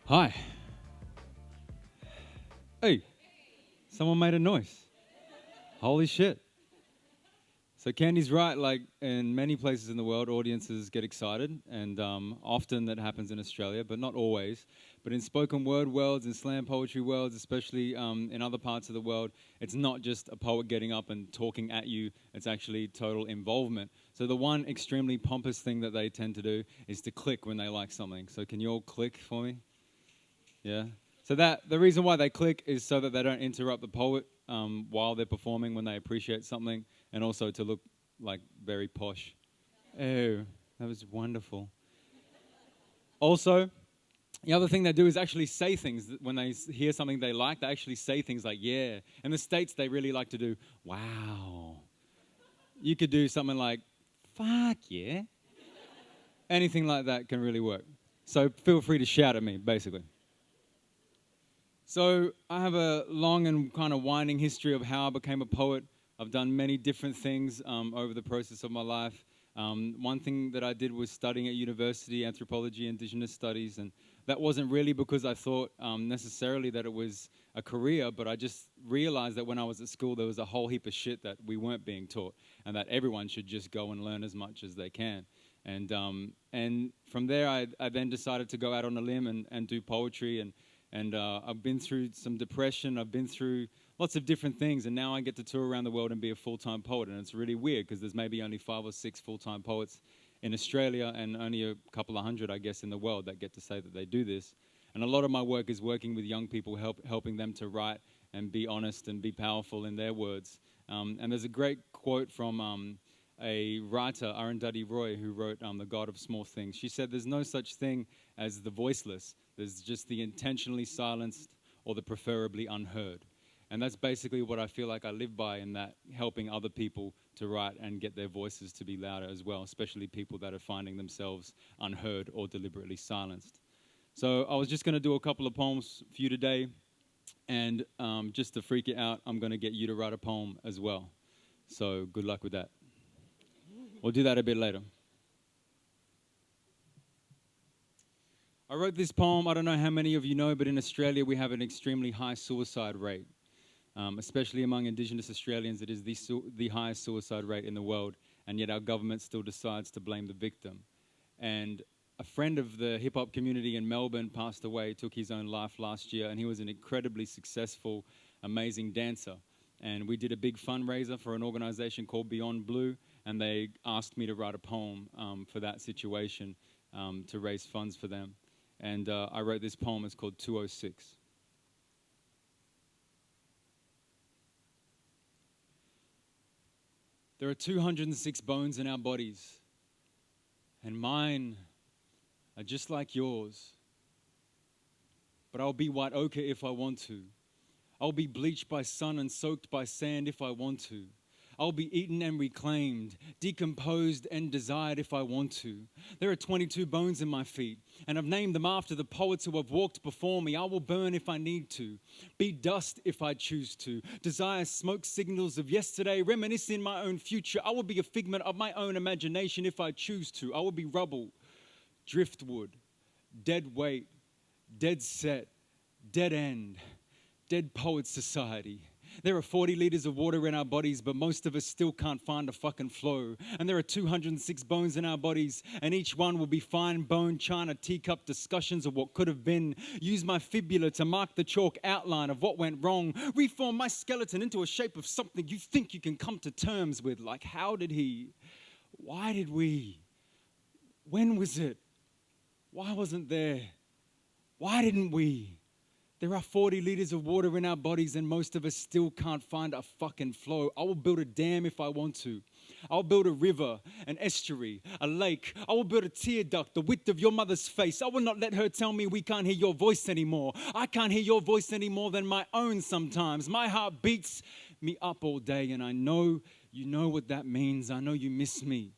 Hi. Hey, someone made a noise. Holy shit. So Candy's right, like in many places in the world, audiences get excited, and often that happens in Australia, but not always. But in spoken word worlds, in slam poetry worlds, especially in other parts of the world, it's not just a poet getting up and talking at you, it's actually total involvement. So the one extremely pompous thing that they tend to do is to click when they like something. So can you all click for me? Yeah. So that the reason why they click is so that they don't interrupt the poet while they're performing when they appreciate something, and also to look like very posh. Oh, that was wonderful. Also, the other thing they do is actually say things when they hear something they like. They actually say things like "yeah." In the States, they really like to do "wow." You could do something like "fuck yeah." Anything like that can really work. So feel free to shout at me, basically. So I have a long and kind of winding history of how I became a poet. I've done many different things over the process of my life. One thing that I did was studying at university, anthropology, indigenous studies, and that wasn't really because I thought necessarily that it was a career, but I just realized that when I was at school, there was a whole heap of shit that we weren't being taught, and that everyone should just go and learn as much as they can. And from there, I then decided to go out on a limb and do poetry and I've been through some depression. I've been through lots of different things. And now I get to tour around the world and be a full-time poet. And it's really weird because there's maybe only 5 or 6 full-time poets in Australia and only a couple of hundred, I guess, in the world that get to say that they do this. And a lot of my work is working with young people, helping them to write and be honest and be powerful in their words. And there's a great quote from a writer, Arundhati Roy, who wrote The God of Small Things. She said, "There's no such thing as the voiceless. There's just the intentionally silenced or the preferably unheard." And that's basically what I feel like I live by, in that helping other people to write and get their voices to be louder as well, especially people that are finding themselves unheard or deliberately silenced. So I was just going to do a couple of poems for you today, and just to freak it out, I'm going to get you to write a poem as well. So good luck with that. We'll do that a bit later. I wrote this poem. I don't know how many of you know, but in Australia we have an extremely high suicide rate. Especially among Indigenous Australians, it is the highest suicide rate in the world, and yet our government still decides to blame the victim. And a friend of the hip-hop community in Melbourne passed away, took his own life last year, and he was an incredibly successful, amazing dancer. And we did a big fundraiser for an organization called Beyond Blue, and they asked me to write a poem for that situation to raise funds for them. And I wrote this poem. It's called 206. There are 206 bones in our bodies, and mine are just like yours. But I'll be white ochre if I want to. I'll be bleached by sun and soaked by sand if I want to. I'll be eaten and reclaimed, decomposed and desired if I want to. There are 22 bones in my feet, and I've named them after the poets who have walked before me. I will burn if I need to, be dust if I choose to. Desire smoke signals of yesterday, reminisce in my own future. I will be a figment of my own imagination if I choose to. I will be rubble, driftwood, dead weight, dead set, dead end, dead poet society. There are 40 liters of water in our bodies, but most of us still can't find a fucking flow. And there are 206 bones in our bodies, and each one will be fine bone china teacup discussions of what could have been. Use my fibula to mark the chalk outline of what went wrong. Reform my skeleton into a shape of something you think you can come to terms with. Like, how did he? Why did we? When was it? Why wasn't there? Why didn't we? There are 40 liters of water in our bodies, and most of us still can't find a fucking flow. I will build a dam if I want to. I'll build a river, an estuary, a lake. I will build a tear duct the width of your mother's face. I will not let her tell me we can't hear your voice anymore. I can't hear your voice any more than my own sometimes. My heart beats me up all day, and I know you know what that means. I know you miss me,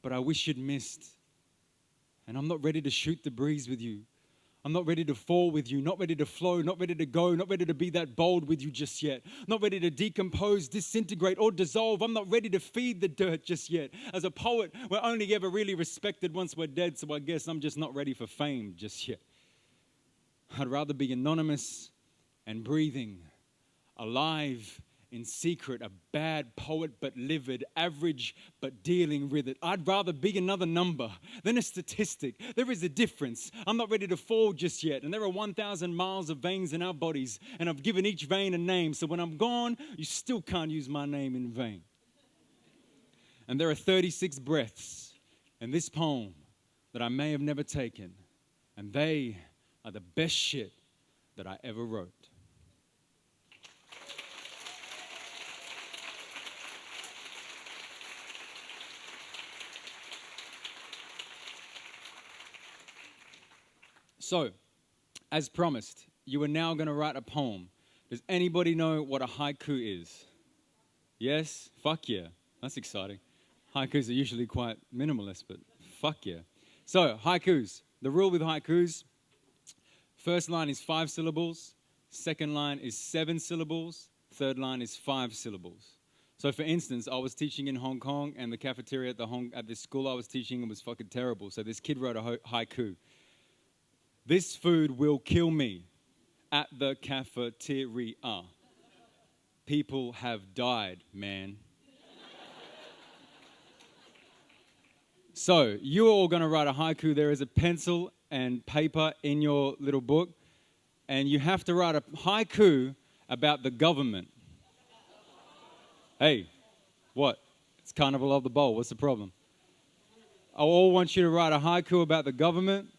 but I wish you'd missed. And I'm not ready to shoot the breeze with you. I'm not ready to fall with you, not ready to flow, not ready to go, not ready to be that bold with you just yet. Not ready to decompose, disintegrate, or dissolve. I'm not ready to feed the dirt just yet. As a poet, we're only ever really respected once we're dead, so I guess I'm just not ready for fame just yet. I'd rather be anonymous and breathing, alive in secret, a bad poet but livid, average but dealing with it. I'd rather be another number than a statistic. There is a difference. I'm not ready to fall just yet, and there are 1,000 miles of veins in our bodies, and I've given each vein a name, so when I'm gone, you still can't use my name in vain. And there are 36 breaths in this poem that I may have never taken, and they are the best shit that I ever wrote. So, as promised, you are now going to write a poem. Does anybody know what a haiku is? Yes? Fuck yeah. That's exciting. Haikus are usually quite minimalist, but fuck yeah. So, haikus. The rule with haikus, first line is 5 syllables, second line is 7 syllables, third line is 5 syllables. So, for instance, I was teaching in Hong Kong, and the cafeteria at this school I was teaching was fucking terrible. So this kid wrote a haiku. This food will kill me at the cafeteria. People have died, man. So, you're all going to write a haiku. There is a pencil and paper in your little book, and you have to write a haiku about the government. Hey, what? It's Carnival of the Bowl. What's the problem? I all want you to write a haiku about the government.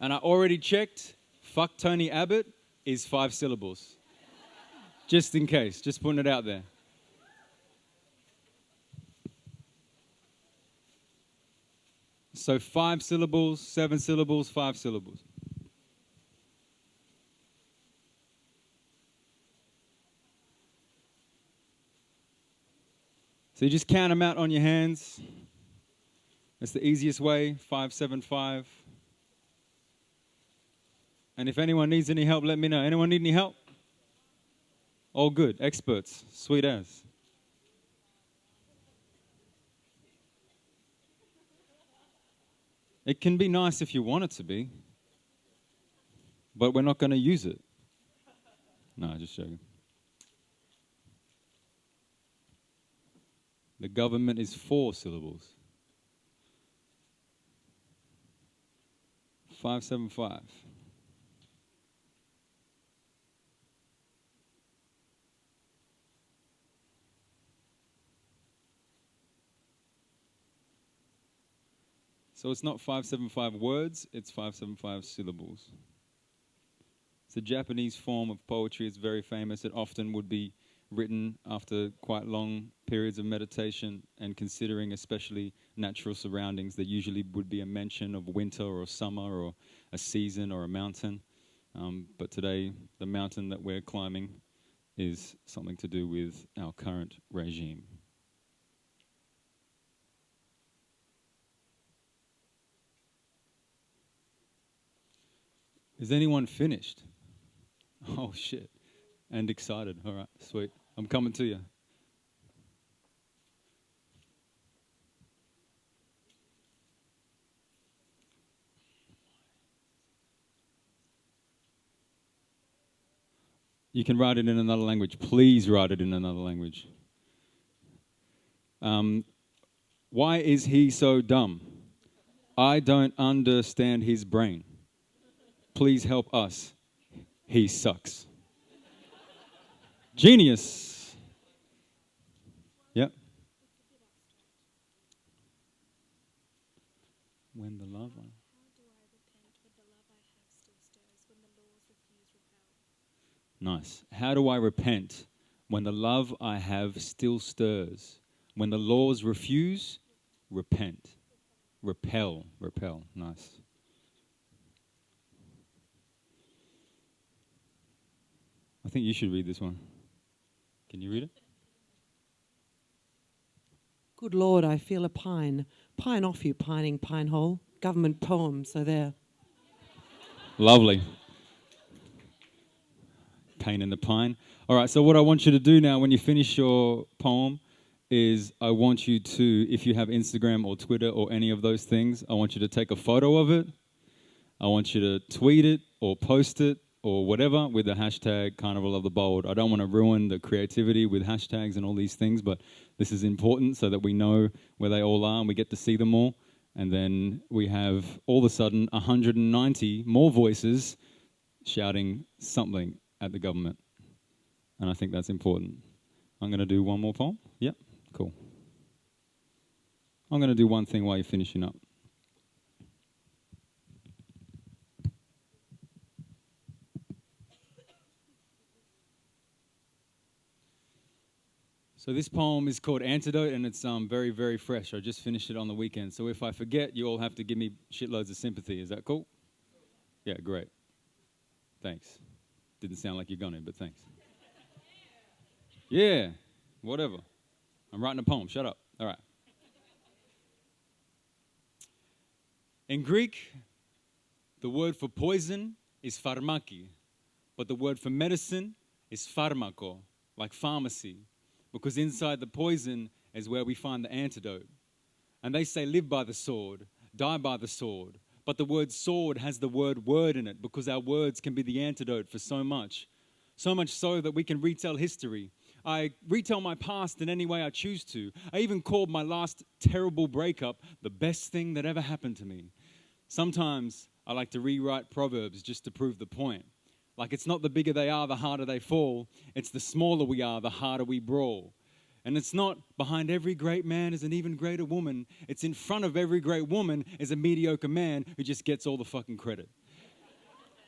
And I already checked, fuck Tony Abbott is 5 syllables. Just in case, just putting it out there. So 5 syllables, 7 syllables, 5 syllables. So you just count them out on your hands. That's the easiest way, 5, 7, 5. And if anyone needs any help, let me know. Anyone need any help? All good. Experts. Sweet as. It can be nice if you want it to be. But we're not going to use it. No, just joking. The government is 4 syllables. 5, 7, 5. So it's not 575 words, it's 575 syllables. It's a Japanese form of poetry. It's very famous. It often would be written after quite long periods of meditation and considering especially natural surroundings. There usually would be a mention of winter or summer or a season or a mountain. But today, the mountain that we're climbing is something to do with our current regime. Is anyone finished? Oh, shit. And excited. All right, sweet. I'm coming to you. You can write it in another language. Please write it in another language. Why is he so dumb? I don't understand his brain. Please help us. He sucks. Genius. Yep. When the love. How do I repent when the love I have still stirs, when the laws refuse repel? Nice. How do I repent when the love I have still stirs? When the laws refuse, repent. Repel. Repel. Nice. I think you should read this one. Can you read it? Good Lord, I feel a pine. Pine off you, pining pine hole. Government poem, so there. Lovely. Pain in the pine. All right, so what I want you to do now when you finish your poem is I want you to, if you have Instagram or Twitter or any of those things, I want you to take a photo of it. I want you to tweet it or post it or whatever with the hashtag Carnival of the Bold. I don't want to ruin the creativity with hashtags and all these things, but this is important so that we know where they all are and we get to see them all. And then we have all of a sudden 190 more voices shouting something at the government. And I think that's important. I'm going to do one more poem. Yep, cool. I'm going to do one thing while you're finishing up. So this poem is called Antidote, and it's very, very fresh. I just finished it on the weekend. So if I forget, you all have to give me shitloads of sympathy. Is that cool? Yeah, great. Thanks. Didn't sound like you're gonna, but thanks. Yeah, whatever. I'm writing a poem. Shut up. All right. In Greek, the word for poison is pharmaki, but the word for medicine is pharmako, like pharmacy, because inside the poison is where we find the antidote. And they say live by the sword, die by the sword, but the word sword has the word in it because our words can be the antidote for so much so that we can retell history. I retell my past in any way I choose to. I even called my last terrible breakup the best thing that ever happened to me. Sometimes I like to rewrite Proverbs just to prove the point. Like it's not the bigger they are, the harder they fall. It's the smaller we are, the harder we brawl. And it's not behind every great man is an even greater woman. It's in front of every great woman is a mediocre man who just gets all the fucking credit.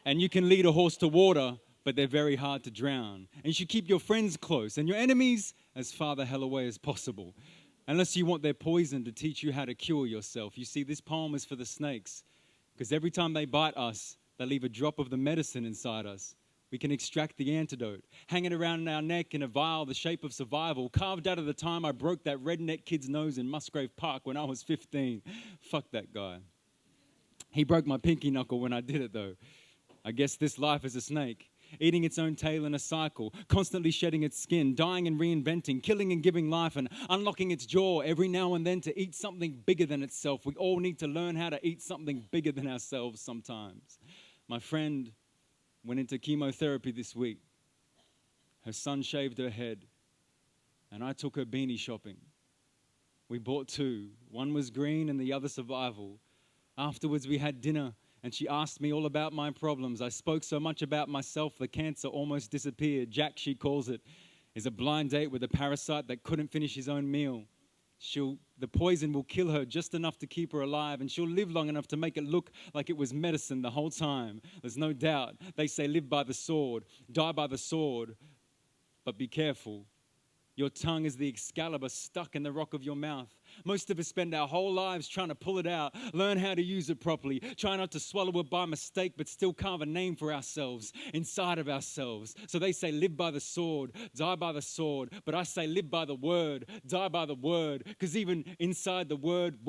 And you can lead a horse to water, but they're very hard to drown. And you should keep your friends close and your enemies as far the hell away as possible. Unless you want their poison to teach you how to cure yourself. You see, this poem is for the snakes. Because every time they bite us, they leave a drop of the medicine inside us. We can extract the antidote, hang it around our neck in a vial the shape of survival, carved out of the time I broke that redneck kid's nose in Musgrave Park when I was 15. Fuck that guy. He broke my pinky knuckle when I did it, though. I guess this life is a snake, eating its own tail in a cycle, constantly shedding its skin, dying and reinventing, killing and giving life, and unlocking its jaw every now and then to eat something bigger than itself. We all need to learn how to eat something bigger than ourselves sometimes. My friend went into chemotherapy this week. Her son shaved her head, and I took her beanie shopping. We bought two. One was green and the other survival. Afterwards, we had dinner, and she asked me all about my problems. I spoke so much about myself, the cancer almost disappeared. Jack, she calls it, is a blind date with a parasite that couldn't finish his own meal. The poison will kill her just enough to keep her alive, and she'll live long enough to make it look like it was medicine the whole time. There's no doubt. They say live by the sword, die by the sword, but be careful. Your tongue is the Excalibur stuck in the rock of your mouth. Most of us spend our whole lives trying to pull it out, learn how to use it properly, try not to swallow it by mistake, but still carve a name for ourselves inside of ourselves. So they say live by the sword, die by the sword, but I say live by the word, die by the word, because even inside the word,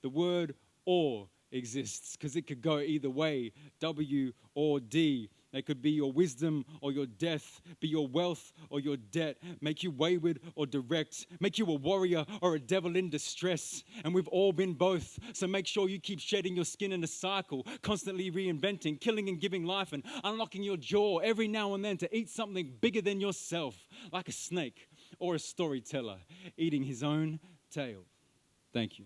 the word or exists, because it could go either way, W or D. They could be your wisdom or your death, be your wealth or your debt, make you wayward or direct, make you a warrior or a devil in distress. And we've all been both, so make sure you keep shedding your skin in a cycle, constantly reinventing, killing and giving life, and unlocking your jaw every now and then to eat something bigger than yourself, like a snake or a storyteller eating his own tail. Thank you.